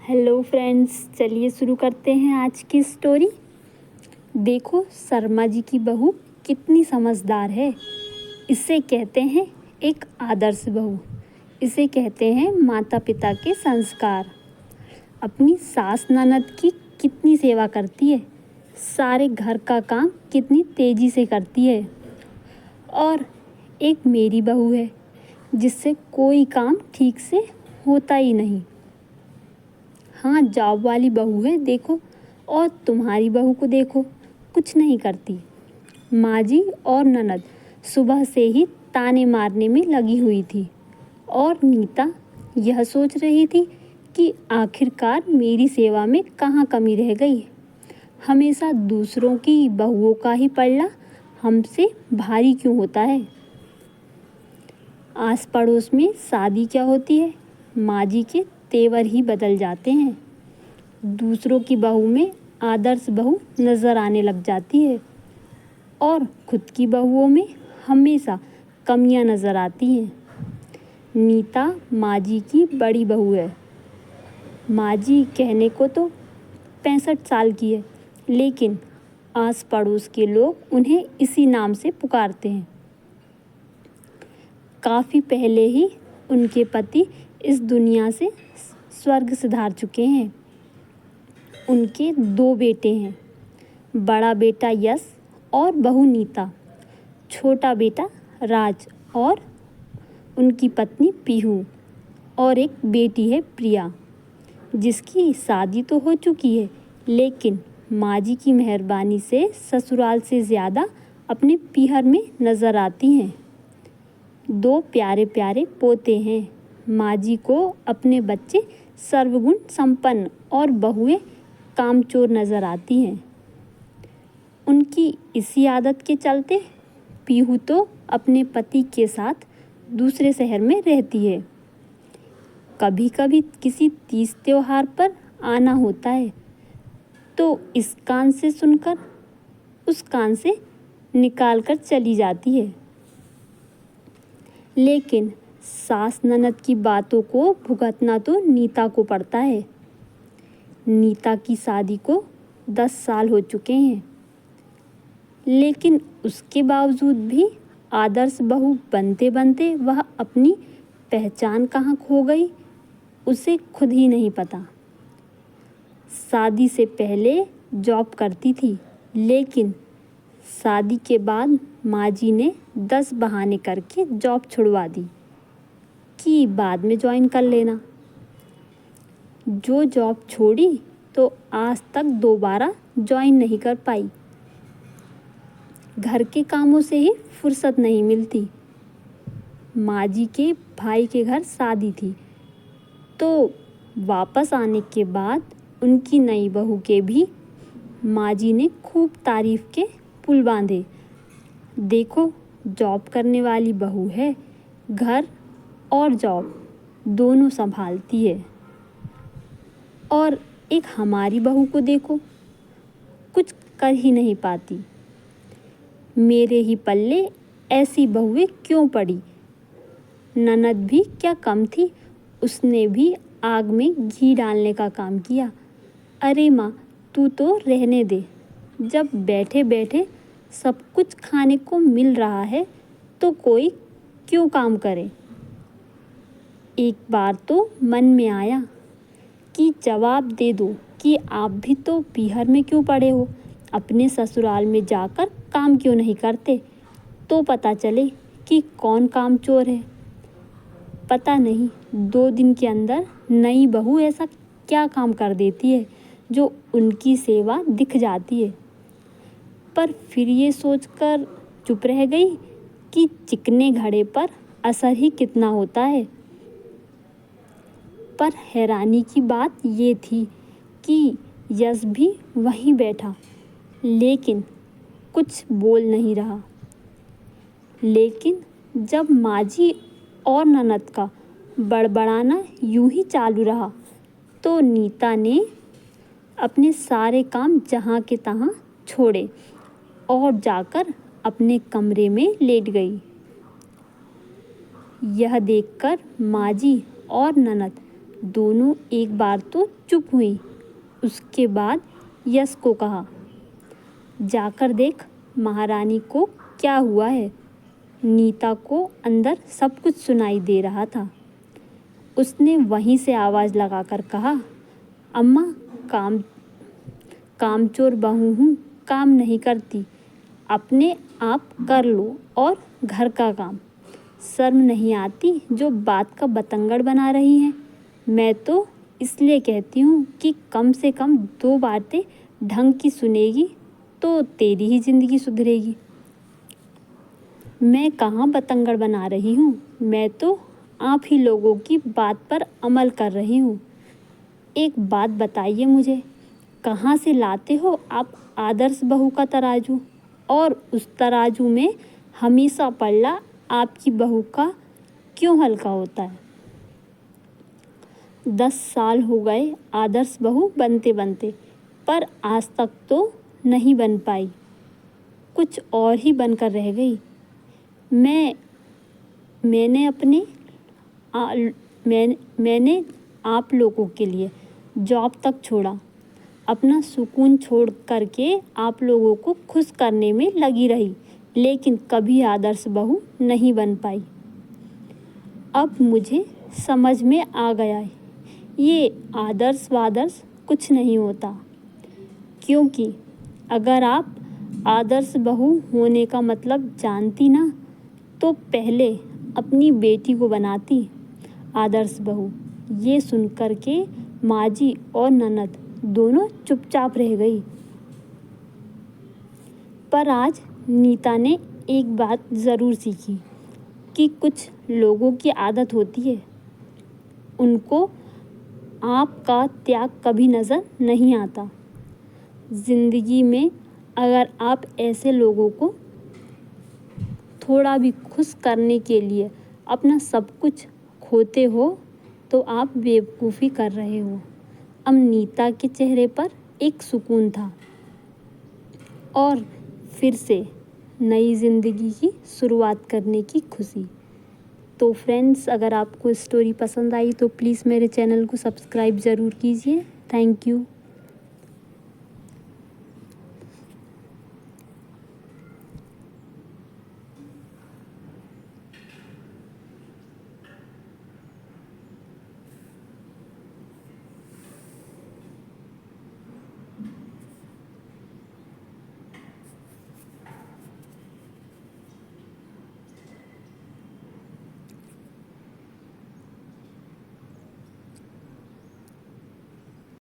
Hello friends, चलिए शुरू करते हैं आज की स्टोरी। देखो शर्मा जी की बहू कितनी समझदार है। इसे कहते हैं एक आदर्श बहू। इसे कहते हैं माता पिता के संस्कार। अपनी सास ननद की कितनी सेवा करती है, सारे घर का काम कितनी तेजी से करती है। और एक मेरी बहू है जिससे कोई काम ठीक से होता ही नहीं। हाँ, जॉब वाली बहू है देखो। और तुम्हारी बहू को देखो, कुछ नहीं करती। माँ जी और ननद सुबह से ही ताने मारने में लगी हुई थी और नीता यह सोच रही थी कि आखिरकार मेरी सेवा में कहाँ कमी रह गई। हमेशा दूसरों की बहुओं का ही पल्ला हमसे भारी क्यों होता है। आस पड़ोस में शादी क्या होती है, माँ जी के तेवर ही बदल जाते हैं। दूसरों की बहू में आदर्श बहू नज़र आने लग जाती है और खुद की बहुओं में हमेशा कमियां नज़र आती हैं। नीता माँ जी की बड़ी बहू है। माँ जी कहने को तो 65 साल की है, लेकिन आस पड़ोस के लोग उन्हें इसी नाम से पुकारते हैं। काफ़ी पहले ही उनके पति इस दुनिया से स्वर्ग सिधार चुके हैं। उनके 2 बेटे हैं, बड़ा बेटा यश और बहू नीता, छोटा बेटा राज और उनकी पत्नी पीहू, और एक बेटी है प्रिया जिसकी शादी तो हो चुकी है, लेकिन माँ जी की मेहरबानी से ससुराल से ज़्यादा अपने पीहर में नज़र आती हैं। 2 प्यारे प्यारे पोते हैं। माँ जी को अपने बच्चे सर्वगुण संपन्न और बहुएं कामचोर नज़र आती हैं। उनकी इसी आदत के चलते पीहू तो अपने पति के साथ दूसरे शहर में रहती है। कभी कभी किसी तीज त्योहार पर आना होता है तो इस कान से सुनकर उस कान से निकाल कर चली जाती है। लेकिन सास ननद की बातों को भुगतना तो नीता को पड़ता है। नीता की शादी को 10 साल हो चुके हैं, लेकिन उसके बावजूद भी आदर्श बहू बनते बनते वह अपनी पहचान कहाँ खो गई उसे खुद ही नहीं पता। शादी से पहले जॉब करती थी, लेकिन शादी के बाद माँ जी ने 10 बहाने करके जॉब छुड़वा दी कि बाद में ज्वाइन कर लेना। जो जॉब छोड़ी तो आज तक दोबारा ज्वाइन नहीं कर पाई। घर के कामों से ही फुर्सत नहीं मिलती। माँ जी के भाई के घर शादी थी तो वापस आने के बाद उनकी नई बहू के भी माँ जी ने खूब तारीफ के पुल बांधे। देखो, जॉब करने वाली बहू है, घर और जॉब दोनों संभालती है। और एक हमारी बहू को देखो, कुछ कर ही नहीं पाती। मेरे ही पल्ले ऐसी बहुएं क्यों पड़ी। ननद भी क्या कम थी, उसने भी आग में घी डालने का काम किया। अरे माँ, तू तो रहने दे। जब बैठे बैठे सब कुछ खाने को मिल रहा है तो कोई क्यों काम करे। एक बार तो मन में आया कि जवाब दे दो कि आप भी तो पीहर में क्यों पड़े हो, अपने ससुराल में जाकर काम क्यों नहीं करते, तो पता चले कि कौन कामचोर है। पता नहीं 2 दिन के अंदर नई बहू ऐसा क्या काम कर देती है जो उनकी सेवा दिख जाती है। पर फिर ये सोचकर चुप रह गई कि चिकने घड़े पर असर ही कितना होता है। पर हैरानी की बात ये थी कि यश भी वहीं बैठा, लेकिन कुछ बोल नहीं रहा। लेकिन जब माँ जी और ननद का बड़बड़ाना यूं ही चालू रहा तो नीता ने अपने सारे काम जहाँ के तहाँ छोड़े और जाकर अपने कमरे में लेट गई। यह देखकर माँ जी और ननद दोनों एक बार तो चुप हुई। उसके बाद यश को कहा, जाकर देख महारानी को क्या हुआ है। नीता को अंदर सब कुछ सुनाई दे रहा था। उसने वहीं से आवाज़ लगाकर कहा, अम्मा, कामचोर बहू हूँ, काम नहीं करती। अपने आप कर लो और घर का काम। शर्म नहीं आती जो बात का बतंगड़ बना रही हैं। मैं तो इसलिए कहती हूँ कि कम से कम 2 बातें ढंग की सुनेगी तो तेरी ही ज़िंदगी सुधरेगी। मैं कहाँ बतंगड़ बना रही हूँ, मैं तो आप ही लोगों की बात पर अमल कर रही हूँ। एक बात बताइए मुझे, कहाँ से लाते हो आप आदर्श बहू का तराजू, और उस तराजू में हमेशा पल्ला आपकी बहू का क्यों हल्का होता है। 10 साल हो गए आदर्श बहू बनते बनते, पर आज तक तो नहीं बन पाई, कुछ और ही बनकर रह गई। मैंने आप लोगों के लिए जॉब तक छोड़ा, अपना सुकून छोड़ करके आप लोगों को खुश करने में लगी रही, लेकिन कभी आदर्श बहू नहीं बन पाई। अब मुझे समझ में आ गया है, ये आदर्श वादर्श कुछ नहीं होता। क्योंकि अगर आप आदर्श बहू होने का मतलब जानती ना, तो पहले अपनी बेटी को बनाती आदर्श बहू। ये सुनकर के माजी और ननद दोनों चुपचाप रह गई। पर आज नीता ने एक बात ज़रूर सीखी कि कुछ लोगों की आदत होती है, उनको आपका त्याग कभी नज़र नहीं आता। ज़िंदगी में अगर आप ऐसे लोगों को थोड़ा भी खुश करने के लिए अपना सब कुछ खोते हो तो आप बेवकूफ़ी कर रहे हो। अब नीता के चेहरे पर एक सुकून था और फिर से नई ज़िंदगी की शुरुआत करने की खुशी। तो फ्रेंड्स, अगर आपको स्टोरी पसंद आई तो प्लीज़ मेरे चैनल को सब्सक्राइब ज़रूर कीजिए। Thank you.